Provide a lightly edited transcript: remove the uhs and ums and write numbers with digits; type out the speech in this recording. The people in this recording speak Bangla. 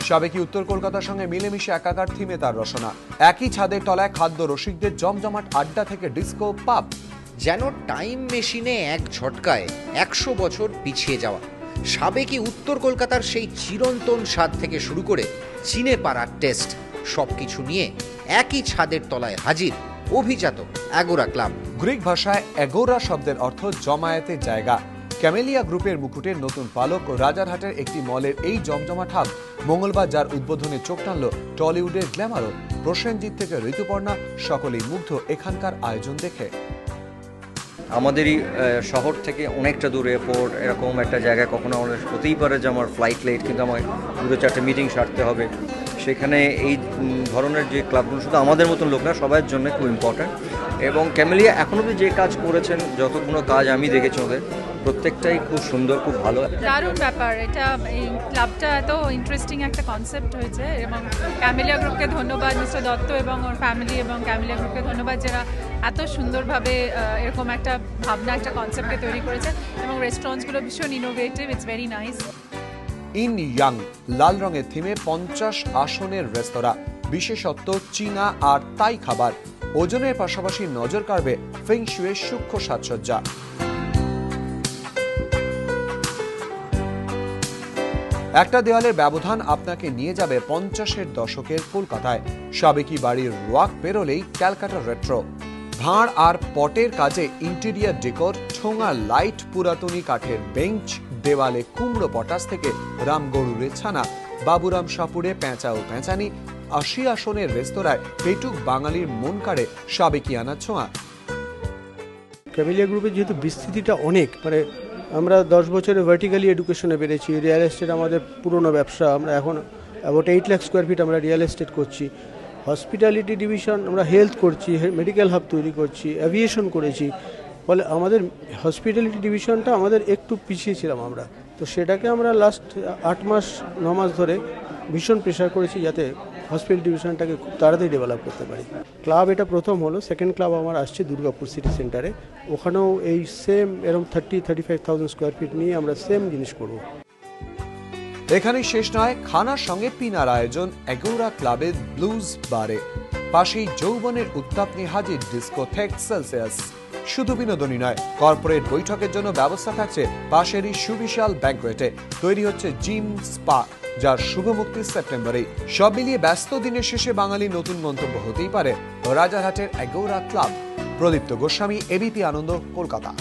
সাবেকি উত্তর কলকাতার সঙ্গে মিলেমিশে একাকার থিমে তার রচনা। একই ছাদের তলায় খাদ্য রসিকদের জমজমাট আড্ডা থেকে ডিস্কো পাব, যেন টাইম মেশিনে এক ঝটকায় 100 বছর পিছিয়ে যাওয়া। সাবেকি উত্তর কলকাতার সেই চিরন্তন স্বাদ থেকে শুরু করে চিনে পাড়ার টেস্ট, সবকিছু নিয়ে একই ছাদের তলায় হাজির অভিজাত অ্যাগোরা ক্লাব। গ্রিক ভাষায় অ্যাগোরা শব্দের অর্থ জমায়েতের জায়গা। ক্যামেলিয়া গ্রুপের মুকুটের নতুন পালক রাজারহাটের একটি মলের এই জমজমাট হাব মঙ্গলবার যার উদ্বোধনে চোখ টানল টলিউডের গ্ল্যামারও। প্রসেনজিৎ থেকে ঋতুপর্ণা সকলেই মুগ্ধ এখানকার আয়োজন দেখে। আমাদেরই শহর থেকে অনেকটা দূর এয়ারপোর্ট, এরকম একটা জায়গায় কখনো আমাদের হতেই পারে যে আমার ফ্লাইট লেট, কিন্তু আমার 2-4টা মিটিং সারতে হবে। সেখানে এই ধরনের যে ক্লাবগুলো শুধু আমাদের মতন লোক না, সবার জন্য খুব ইম্পর্ট্যান্ট। এবং ক্যামেলিয়া এখন অবধি যে কাজ করেছেন, যতগুলো কাজ আমি দেখেছি ওদের প্রত্যেকটাই খুব সুন্দর, খুব ভালো। দারুণ ব্যাপার এটা, এই ক্লাবটা এত ইন্টারেস্টিং একটা কনসেপ্ট হয়েছে এবং ক্যামেলিয়া গ্রুপকে ধন্যবাদ, মিস্টার দত্ত এবং ওর ফ্যামিলি এবং ক্যামেলিয়া গ্রুপকে ধন্যবাদ যারা এত সুন্দরভাবে এরকম একটা ভাবনা, একটা কনসেপ্টকে তৈরি করেছে এবং রেস্টুরেন্টসগুলো ভীষণ ইনোভেটিভ, ইটস ভেরি নাইস। ইন ইয়াং লাল রঙের থিমে 50 আসনের রেস্তোরাঁ, বিশেষত্ব চীনা আর তাই খাবার। ওজনের পাশাপাশি নজর কাড়বে ফেং শুয়ের সূক্ষ্ম সাজসজ্জা। একটা দেওয়ালের ব্যবধান আপনাকে নিয়ে যাবে 50-এর দশকের কলকাতায়। সাবেকি বাড়ির ওয়াক পেরোলেই ক্যালকাটা রেট্রো। ভাঁড় আর পটের কাজে ইন্টেরিয়ার ডেকোর, ঠোঙা লাইট, পুরাতনী কাঠের বেঞ্চ, দেওয়ালে কুমড়ো পটাশ থেকে রামগরুরের ছানা, বাবুরাম সাপুরে প্যাঁচা ও প্যাঁচানি। 80 আসনের রেস্তোরাঁয় পেটুক বাঙালির মন কাড়ে সাবেকিয়ানা ছোঁয়া। ক্যামেলিয়া গ্রুপের যেহেতু বিস্তৃতিটা অনেক, মানে আমরা 10 বছরে ভার্টিক্যালি এডুকেশনে বেড়েছি। রিয়েল এস্টেট আমাদের পুরনো ব্যবসা, আমরা এখন অ্যাবাউট 8 লাখ স্কোয়ার ফিট আমরা রিয়েল এস্টেট করছি। হসপিটালিটি ডিভিশন, আমরা হেলথ করছি, মেডিকেল হাব তৈরি করছি, অ্যাভিয়েশন করেছি। ফলে আমাদের হসপিটালিটি ডিভিশনটা আমাদের একটু পিছিয়ে ছিলাম আমরা, তো সেটাকে আমরা লাস্ট 8-9 মাস ধরে ভীষণ প্রেশার করেছি যাতে হসপিটাল ডিভিশনটাকে খুব তাড়াতাড়ি ডেভেলপ করতে পারি। ক্লাব এটা প্রথম হলো, সেকেন্ড ক্লাব আমার আসছে দুর্গাপুর সিটি সেন্টারে। ওখানেও এই সেম এরকম 30-35,000 স্কোয়ার ফিট নিয়ে আমরা সেম জিনিস করব। এখানেই শেষ নয়, খানার সঙ্গে পিনার আয়োজন অ্যাগোরা ক্লাবের ব্লুজ বারে। পাশেই যৌবনের উত্তাপ নিয়ে হাজির ডিস্কোথেক সেলসিয়াস। শুধু বিনোদনই নয়, কর্পোরেট বৈঠকের জন্য ব্যবস্থা থাকছে পাশেরই সুবিশাল ব্যাংকোয়েটে। তৈরি হচ্ছে জিম, স্পা, যার শুভ মুক্তি সেপ্টেম্বরে। সব মিলিয়ে ব্যস্ত দিনের শেষে বাঙালির নতুন গন্তব্য হতেই পারে রাজারহাটের অ্যাগোরা ক্লাব। প্রদীপ্ত গোস্বামী, এবিপি আনন্দ, কলকাতা।